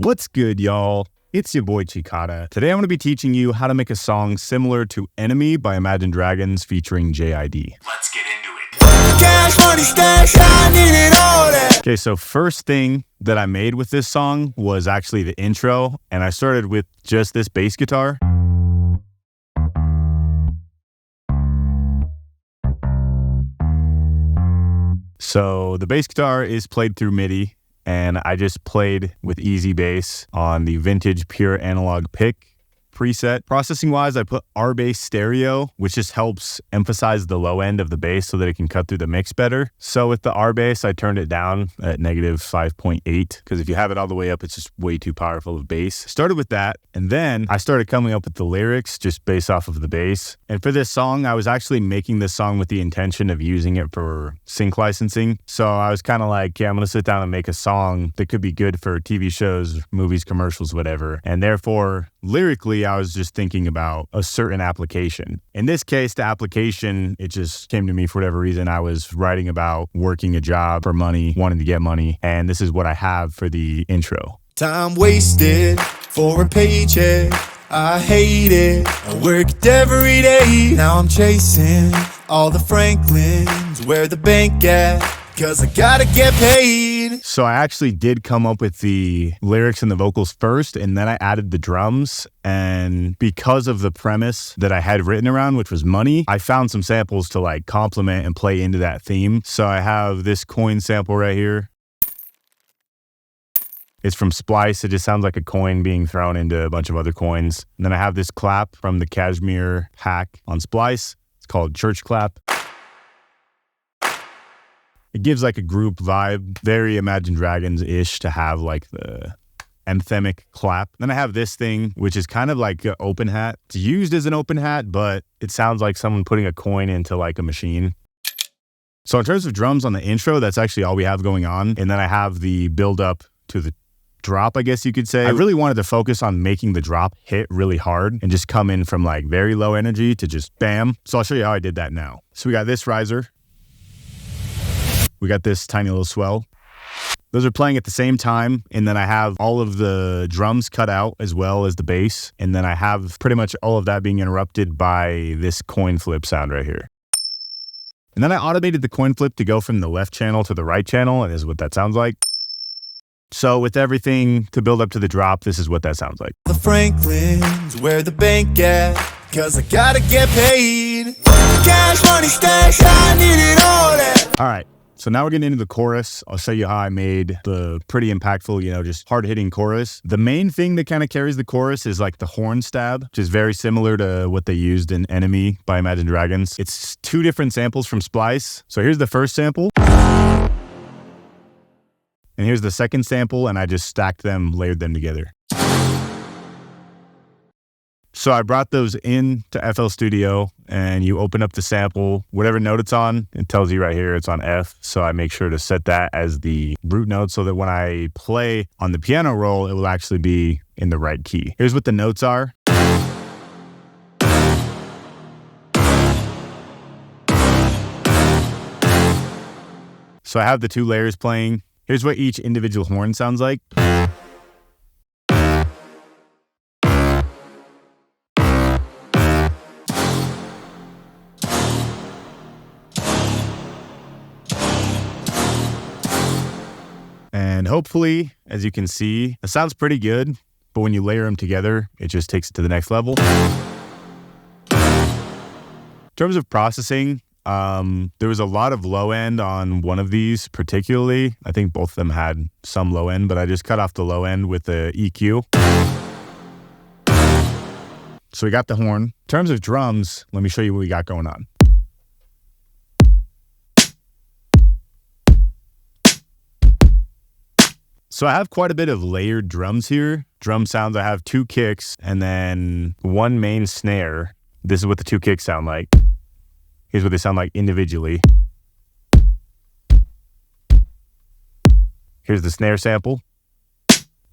What's good, y'all? It's your boy Chicada. Today I'm going to be teaching you how to make a song similar to Enemy by Imagine Dragons featuring J.I.D. Let's get into it. Cash, money, stash, I need it all that. Okay, so first thing that I made with this song was actually the intro, and I started with just this bass guitar. So the bass guitar is played through MIDI, and I just played with easy bass on the vintage pure analog pick preset. Processing wise, I put R bass stereo, which just helps emphasize the low end of the bass so that it can cut through the mix better. So with the R bass, I turned it down at negative 5.8 because if you have it all the way up, it's just way too powerful of bass. Started with that, and then I started coming up with the lyrics just based off of the bass. And for this song, I was actually making this song with the intention of using it for sync licensing. So I was kind of like, yeah, I'm going to sit down and make a song that could be good for TV shows, movies, commercials, whatever. And therefore, lyrically, I was just thinking about a certain application. In this case, the application, it just came to me for whatever reason. I was writing about working a job for money, wanting to get money, and this is what I have for the intro. Time wasted for a paycheck. I hate it. I worked every day. Now I'm chasing all the Franklins. Where the bank at? Cause I gotta get paid. So I actually did come up with the lyrics and the vocals first, and then I added the drums. And because of the premise that I had written around, which was money, I found some samples to like complement and play into that theme. So I have this coin sample right here. It's from Splice. It just sounds like a coin being thrown into a bunch of other coins. And then I have this clap from the Cashmere hack on Splice. It's called Church Clap. It gives like a group vibe, very Imagine Dragons-ish to have like the anthemic clap. Then I have this thing, which is kind of like an open hat. It's used as an open hat, but it sounds like someone putting a coin into like a machine. So in terms of drums on the intro, that's actually all we have going on. And then I have the build up to the drop, I guess you could say. I really wanted to focus on making the drop hit really hard and just come in from like very low energy to just bam. So I'll show you how I did that now. So we got this riser. We got this tiny little swell. Those are playing at the same time. And then I have all of the drums cut out as well as the bass. And then I have pretty much all of that being interrupted by this coin flip sound right here. And then I automated the coin flip to go from the left channel to the right channel. And this is what that sounds like. So with everything to build up to the drop, this is what that sounds like. The Franklins, where the bank at? Cause I gotta get paid. Cash, money, stash, I need it all that. All right. So now we're getting into the chorus. I'll show you how I made the pretty impactful, just hard-hitting chorus. The main thing that kind of carries the chorus is like the horn stab, which is very similar to what they used in Enemy by Imagine Dragons. It's two different samples from Splice. So here's the first sample. And here's the second sample, and I just stacked them, layered them together. So I brought those in to FL Studio, and you open up the sample, whatever note it's on, it tells you right here it's on F. So I make sure to set that as the root note so that when I play on the piano roll, it will actually be in the right key. Here's what the notes are. So I have the two layers playing. Here's what each individual horn sounds like. And hopefully, as you can see, it sounds pretty good, but when you layer them together, it just takes it to the next level. In terms of processing, there was a lot of low end on one of these particularly. I think both of them had some low end, but I just cut off the low end with the EQ. So we got the horn. In terms of drums, let me show you what we got going on. So I have quite a bit of layered drums here. Drum sounds, I have two kicks and then one main snare. This is what the two kicks sound like. Here's what they sound like individually. Here's the snare sample.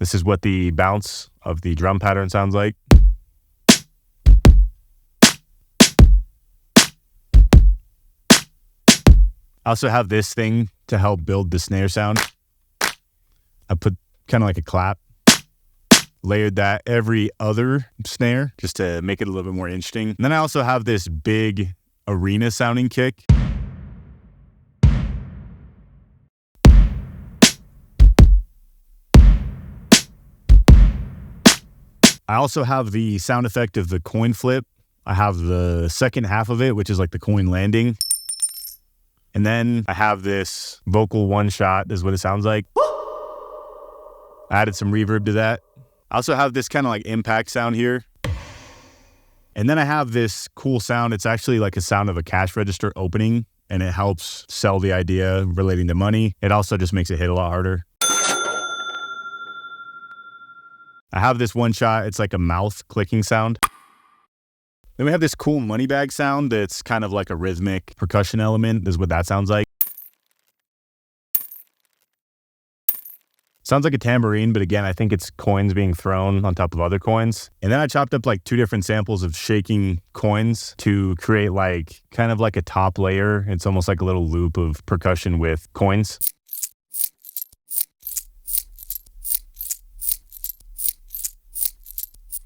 This is what the bounce of the drum pattern sounds like. I also have this thing to help build the snare sound. I put kind of like a clap. layered that every other snare just to make it a little bit more interesting. And then I also have this big arena sounding kick. I also have the sound effect of the coin flip. I have the second half of it, which is like the coin landing. And then I have this vocal one shot. This is what it sounds like. I added some reverb to that. I also have this kind of like impact sound here. And then I have this cool sound. It's actually like a sound of a cash register opening, and it helps sell the idea relating to money. It also just makes it hit a lot harder. I have this one shot. It's like a mouth clicking sound. Then we have this cool money bag sound that's kind of like a rhythmic percussion element. This is what that sounds like. Sounds like a tambourine, but again, I think it's coins being thrown on top of other coins. And then I chopped up like 2 different samples of shaking coins to create like kind of like a top layer. It's almost like a little loop of percussion with coins.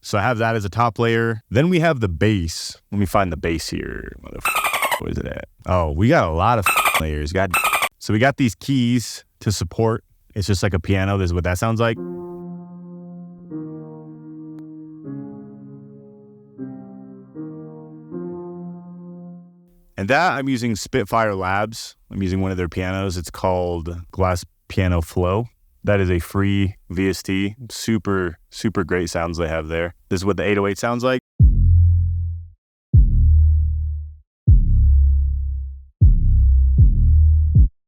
So I have that as a top layer. Then we have the bass. Let me find the bass here. Where is it at? Oh, we got a lot of layers. So we got these keys to support. It's just like a piano. This is what that sounds like. And that I'm using Spitfire Labs. I'm using one of their pianos. It's called Glass Piano Flow. That is a free VST. Super, super great sounds they have there. This is what the 808 sounds like.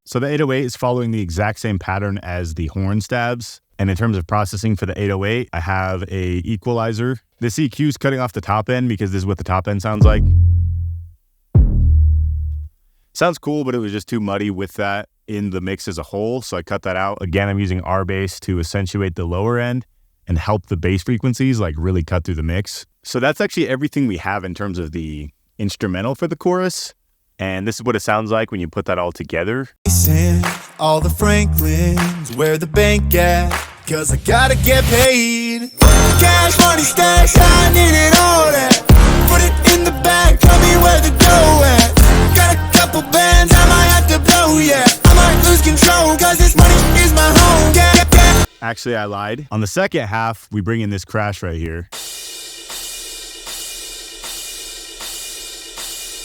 So the 808 is following the exact same pattern as the horn stabs. And in terms of processing for the 808, I have a equalizer. This EQ is cutting off the top end because this is what the top end sounds like. Sounds cool, but it was just too muddy with that in the mix as a whole, so I cut that out. Again, I'm using R bass to accentuate the lower end and help the bass frequencies like really cut through the mix. So that's actually everything we have in terms of the instrumental for the chorus. And this is what it sounds like when you put that all together. All the Franklins, where the bank at? Cause I gotta get paid. Cash money stash, I need it all that. Put it in the bag, tell me where the dough at. Got a couple bands, I might have to blow, yeah. I might lose control, cause this money is my home, yeah. Actually, I lied. On the second half, we bring in this crash right here.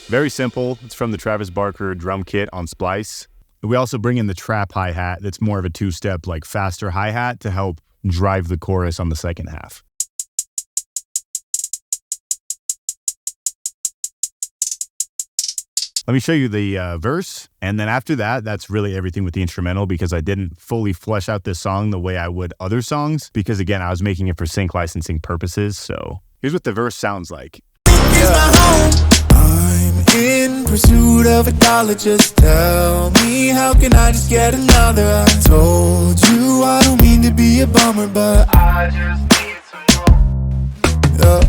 Very simple. It's from the Travis Barker drum kit on Splice. We also bring in the trap hi-hat that's more of a 2-step, like faster hi-hat to help drive the chorus on the second half. Let me show you the verse. And then after that, that's really everything with the instrumental because I didn't fully flesh out this song the way I would other songs because, again, I was making it for sync licensing purposes. So here's what the verse sounds like. I'm in pursuit of a dollar, just tell me how can I just get another? I told you I don't mean to be a bummer, but I just need some more.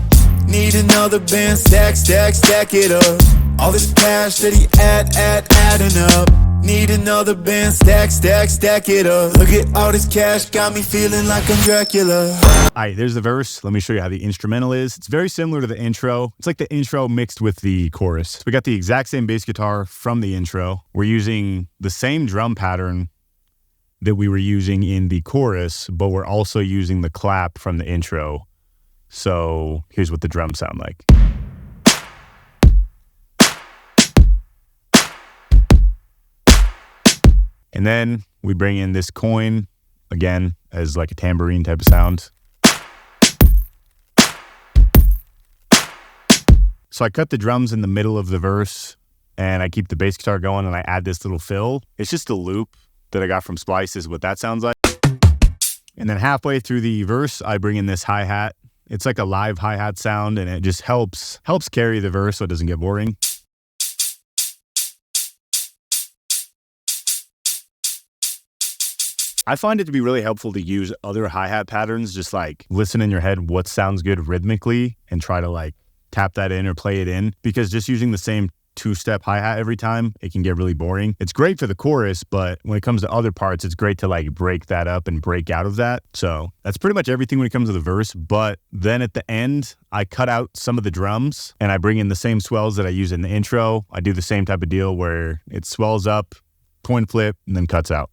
Need another band, stack it up. All this cash that he adding up. Need another band, stack it up. Look at all this cash, got me feeling like I'm Dracula. Alright, there's the verse. Let me show you how the instrumental is. It's very similar to the intro. It's like the intro mixed with the chorus. So we got the exact same bass guitar from the intro. We're using the same drum pattern that we were using in the chorus, but we're also using the clap from the intro. So here's what the drums sound like. And then we bring in this coin, again, as like a tambourine type of sound. So I cut the drums in the middle of the verse, and I keep the bass guitar going, and I add this little fill. It's just a loop that I got from Splice is what that sounds like. And then halfway through the verse, I bring in this hi-hat. It's like a live hi-hat sound, and it just helps carry the verse so it doesn't get boring. I find it to be really helpful to use other hi-hat patterns, just like listen in your head what sounds good rhythmically and try to like tap that in or play it in, because just using the same two-step hi-hat every time, it can get really boring. It's great for the chorus, but when it comes to other parts, it's great to like break that up and break out of that. So that's pretty much everything when it comes to the verse. But then at the end, I cut out some of the drums and I bring in the same swells that I use in the intro. I do the same type of deal where it swells up, coin flip, and then cuts out.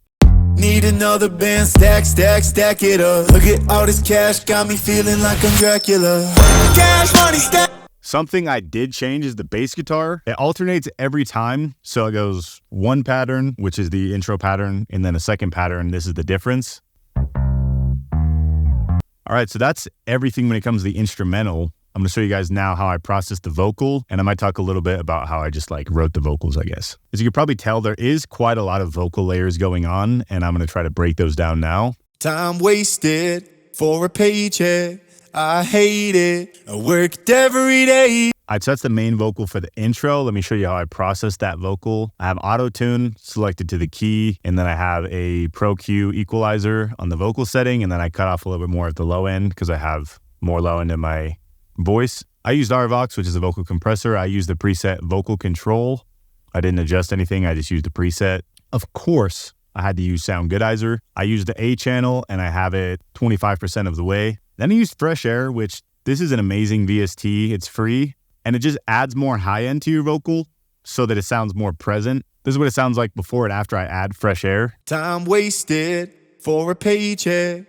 Need another band, stack, stack, stack it up. Look at all this cash, got me feeling like I'm Dracula. Cash money, stack. Something I did change is the bass guitar. It alternates every time. So it goes one pattern, which is the intro pattern, and then a second pattern. This is the difference. All right, so that's everything when it comes to the instrumental. I'm gonna show you guys now how I process the vocal, and I might talk a little bit about how I just like wrote the vocals, I guess. As you can probably tell, there is quite a lot of vocal layers going on, and I'm gonna try to break those down now. Time wasted for a paycheck. I hate it. I worked every day. All right, so that's the main vocal for the intro. Let me show you how I process that vocal. I have auto-tune selected to the key, and then I have a Pro Q equalizer on the vocal setting, and then I cut off a little bit more at the low end because I have more low end in my voice. I used RVox, which is a vocal compressor. I used the preset vocal control. I didn't adjust anything. I just used the preset. Of course, I had to use Sound Goodizer. I used the A channel, and I have it 25% of the way. Then I used Fresh Air, which this is an amazing VST. It's free, and it just adds more high end to your vocal so that it sounds more present. This is what it sounds like before and after I add Fresh Air. Time wasted for a paycheck.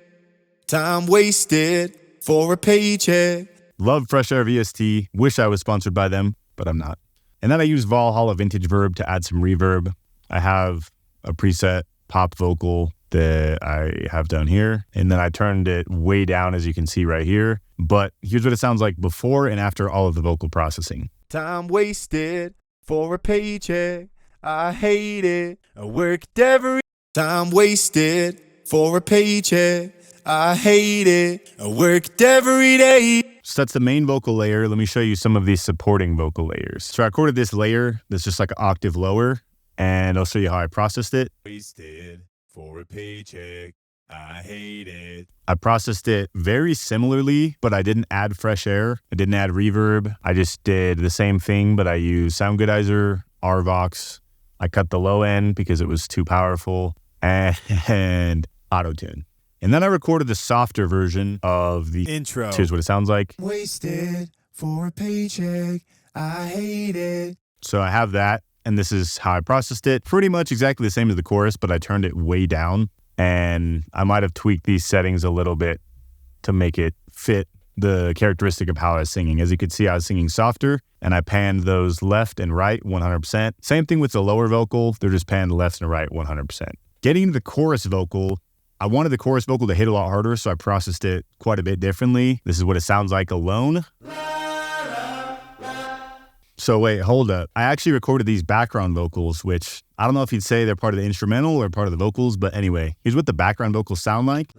Time wasted for a paycheck. Love Fresh Air VST. Wish I was sponsored by them, but I'm not. And then I use Valhalla Vintage Verb to add some reverb. I have a preset pop vocal that I have down here, and then I turned it way down, as you can see right here. But here's what it sounds like before and after all of the vocal processing. Time wasted for a paycheck. I hate it. I worked every time wasted for a paycheck. I hate it. I worked every day. So that's the main vocal layer. Let me show you some of these supporting vocal layers. So I recorded this layer that's just like an octave lower, and I'll show you how I processed it. Wasted for a paycheck. I hate it. I processed it very similarly, but I didn't add Fresh Air. I didn't add reverb. I just did the same thing, but I used Sound Goodizer, RVox. I cut the low end because it was too powerful, and auto-tune. And then I recorded the softer version of the intro. Here's what it sounds like. Wasted for a paycheck. I hate it. So I have that, and this is how I processed it. Pretty much exactly the same as the chorus, but I turned it way down. And I might have tweaked these settings a little bit to make it fit the characteristic of how I was singing. As you can see, I was singing softer, and I panned those left and right 100%. Same thing with the lower vocal. They're just panned left and right 100%. Getting to the chorus vocal, I wanted the chorus vocal to hit a lot harder, so I processed it quite a bit differently. This is what it sounds like alone. So wait, hold up. I actually recorded these background vocals, which I don't know if you'd say they're part of the instrumental or part of the vocals, but anyway, here's what the background vocals sound like.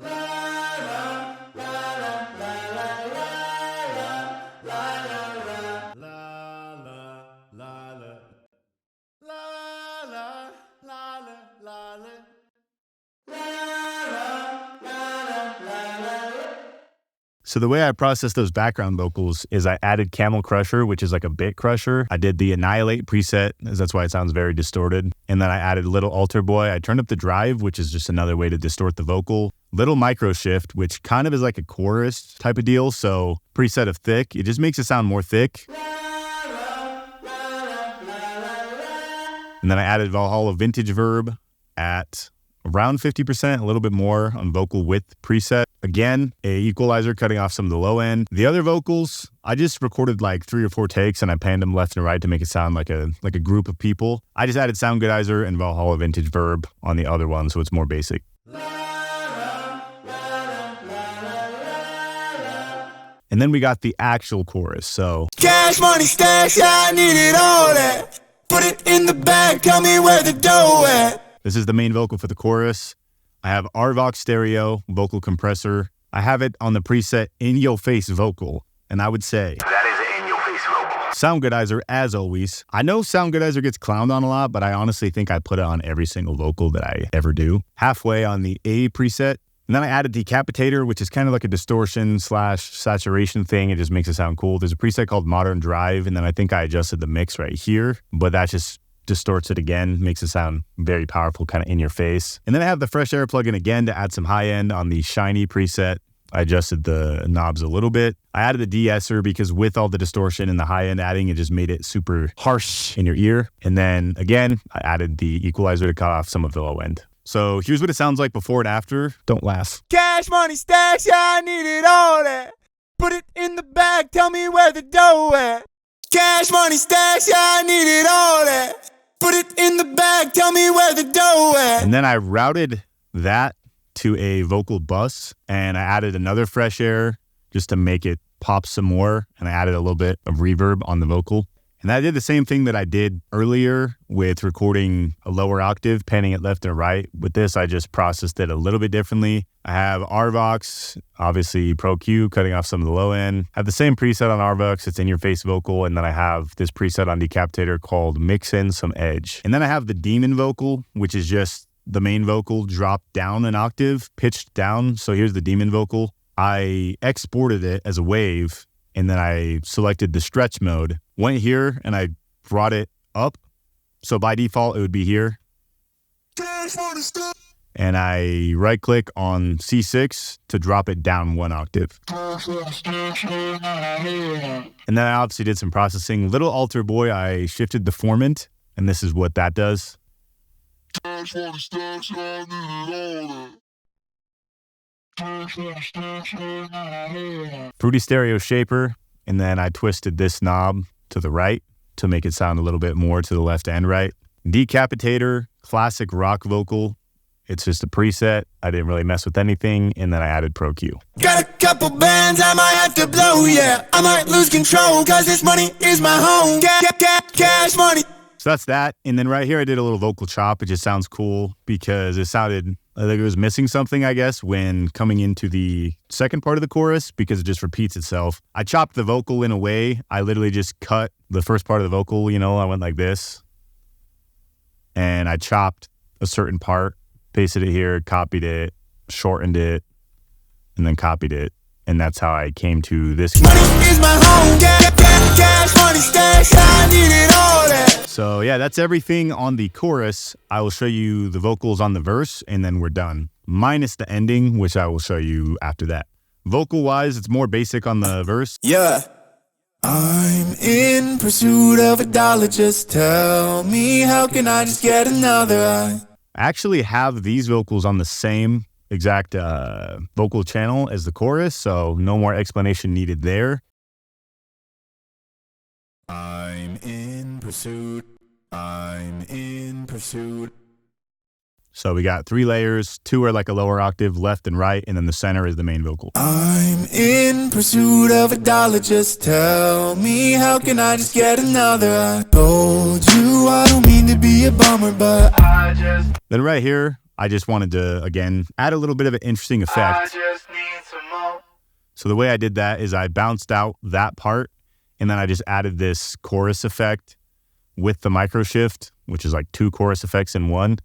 So the way I processed those background vocals is I added Camel Crusher, which is like a bit crusher. I did the Annihilate preset, as that's why it sounds very distorted. And then I added Little Altar Boy. I turned up the drive, which is just another way to distort the vocal. Little Micro Shift, which kind of is like a chorus type of deal. So preset of thick, it just makes it sound more thick. And then I added Valhalla Vintage Verb at around 50%, a little bit more on vocal width preset. Again, a equalizer cutting off some of the low end. The other vocals, I just recorded like 3 or 4 takes and I panned them left and right to make it sound like a group of people. I just added Sound Goodizer and Valhalla Vintage Verb on the other one, so it's more basic. And then we got the actual chorus, so. Cash money stash, I needed all that. Put it in the bag, tell me where the dough at. This is the main vocal for the chorus. I have RVox stereo, vocal compressor. I have it on the preset In Your Face vocal. And I would say that is an In Your Face vocal. Sound Goodizer, as always. I know Sound Goodizer gets clowned on a lot, but I honestly think I put it on every single vocal that I ever do. Halfway on the A preset. And then I added Decapitator, which is kind of like a distortion / saturation thing. It just makes it sound cool. There's a preset called Modern Drive, and then I think I adjusted the mix right here, but that just distorts it again, makes it sound very powerful, kind of in your face. And then I have the Fresh Air plugin again to add some high end on the Shiny preset. I adjusted the knobs a little bit. I added the de-esser because with all the distortion and the high end adding, it just made it super harsh in your ear. And then again, I added the equalizer to cut off some of the low end. So here's what it sounds like before and after. Don't laugh. Cash money stash, yeah, I need it all that. Put it in the bag, tell me where the dough at. Cash money stash, yeah, I need it all that. Put it in the bag, tell me where the dough at. And then I routed that to a vocal bus, and I added another Fresh Air just to make it pop some more, and I added a little bit of reverb on the vocal. And I did the same thing that I did earlier with recording a lower octave, panning it left and right. With this, I just processed it a little bit differently. I have RVox, obviously Pro Q, cutting off some of the low end. I have the same preset on RVox, it's in your face vocal, and then I have this preset on Decapitator called Mix In Some Edge. And then I have the Demon vocal, which is just the main vocal dropped down an octave, pitched down. So here's the Demon vocal. I exported it as a wave, and then I selected the stretch mode, went here, and I brought it up. So by default, it would be here. And I right click on C6 to drop it down one octave. And then I obviously did some processing. Little Alter Boy, I shifted the formant, and this is what that does. Fruity Stereo Shaper, and then I twisted this knob to the right to make it sound a little bit more to the left and right. Decapitator, classic rock vocal. It's just a preset. I didn't really mess with anything, and then I added Pro Q. Got a couple bands I might have to blow, yeah. I might lose control, cause this money is my home. Cash money. So that's that. And then right here, I did a little vocal chop. It just sounds cool because it sounded like it was missing something, I guess, when coming into the second part of the chorus because it just repeats itself. I chopped the vocal in a way. I literally just cut the first part of the vocal, I went like this. And I chopped a certain part, pasted it here, copied it, shortened it, and then copied it. And that's how I came to this. Money is my home. Cash money stash, I need it all that. So yeah, that's everything on the chorus. I will show you the vocals on the verse, and then we're done. Minus the ending, which I will show you after that. Vocal-wise, it's more basic on the verse. Yeah. I'm in pursuit of $1. Just tell me, how can I just get another eye? I actually have these vocals on the same exact vocal channel as the chorus, so no more explanation needed there. I'm in pursuit. I'm in pursuit. So we got 3 layers, 2 are like a lower octave, left and right, and then the center is the main vocal. I'm in pursuit of $1. Just tell me, how can I just get another? I told you I don't mean to be a bummer, but Then right here, I just wanted to, again, add a little bit of an interesting effect. So the way I did that is I bounced out that part, and then I just added this chorus effect with the micro shift, which is like 2 chorus effects in one.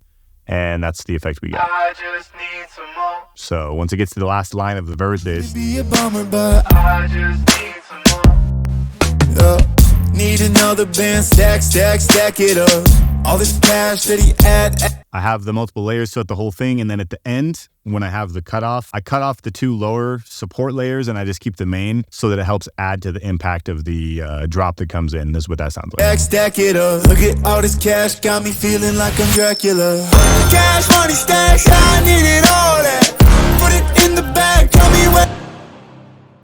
And that's the effect we got. I just need some more. So once it gets to the last line of the verse is, be a bummer, but I just need some more. Need another band, stack it up. All this cash that he had. I have the multiple layers throughout the whole thing, and then at the end, when I have the cutoff, I cut off the 2 lower support layers, and I just keep the main so that it helps add to the impact of the drop that comes in. This is what that sounds like. Stack it up. Look at all this cash, got me feeling like I'm Dracula. Cash money stash, I need it all that. Put it in the bag, tell me what.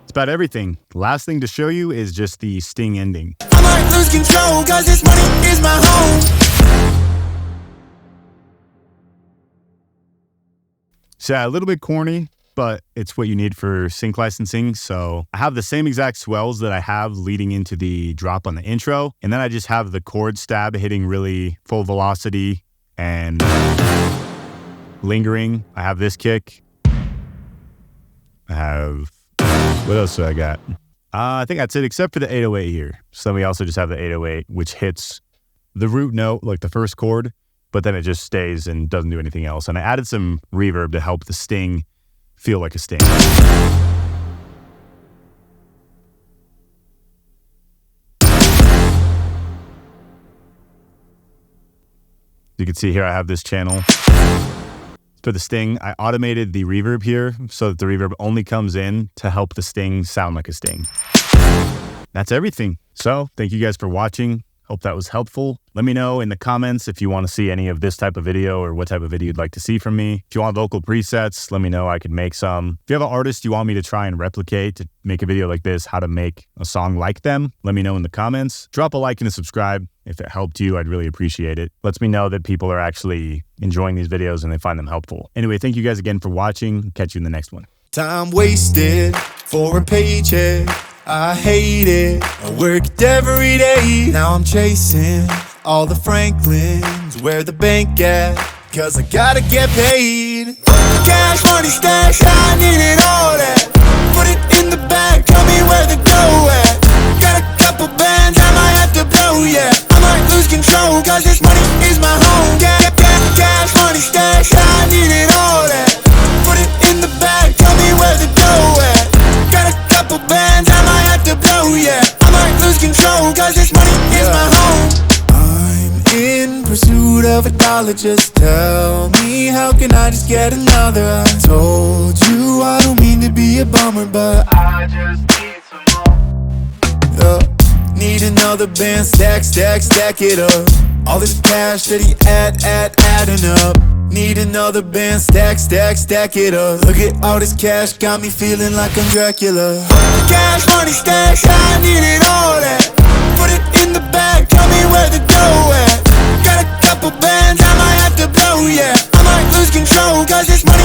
It's about everything. Last thing to show you is just the sting ending. I might lose control, cause this money is my home. So a little bit corny, but it's what you need for sync licensing. So I have the same exact swells that I have leading into the drop on the intro. And then I just have the chord stab hitting really full velocity and lingering. I have this kick. I have, what else do I got? I think that's it, except for the 808 here. So then we also just have the 808, which hits the root note, like the first chord, but then it just stays and doesn't do anything else. And I added some reverb to help the sting feel like a sting. You can see here I have this channel. For the sting, I automated the reverb here so that the reverb only comes in to help the sting sound like a sting. That's everything. So thank you guys for watching. Hope that was helpful. Let me know in the comments if you want to see any of this type of video or what type of video you'd like to see from me. If you want vocal presets, let me know. I could make some. If you have an artist you want me to try and replicate to make a video like this, how to make a song like them, let me know in the comments. Drop a like and a subscribe. If it helped you, I'd really appreciate it. Lets me know that people are actually enjoying these videos and they find them helpful. Anyway, thank you guys again for watching. Catch you in the next one. Time wasted for a paycheck. I hate it. I worked every day. Now I'm chasing all the Franklins. Where the bank at? Cause I gotta get paid. Cash, money, stash, I need it all that. Put it in the bag, tell me where the dough at. Got a couple bands, I might have to blow, yeah. I might lose control, cause this money is my home. Cash, money, stash, I need it all that. Put it in the bag, tell me where the dough at. Got a couple bands, I might have to blow, yeah. I might lose control, cause this money is my home. I'm in pursuit of a dollar, just tell me how can I just get another? I told you I don't mean to be a bummer, but I just need some more. Need another band, stack it up. All this cash that he adding up. Need another band, stack it up. Look at all this cash, got me feeling like I'm Dracula. Cash, money, stash, I need it all that. Put it in the bag, tell me where the dough at. Got a couple bands, I might have to blow, yeah. I might lose control, cause this money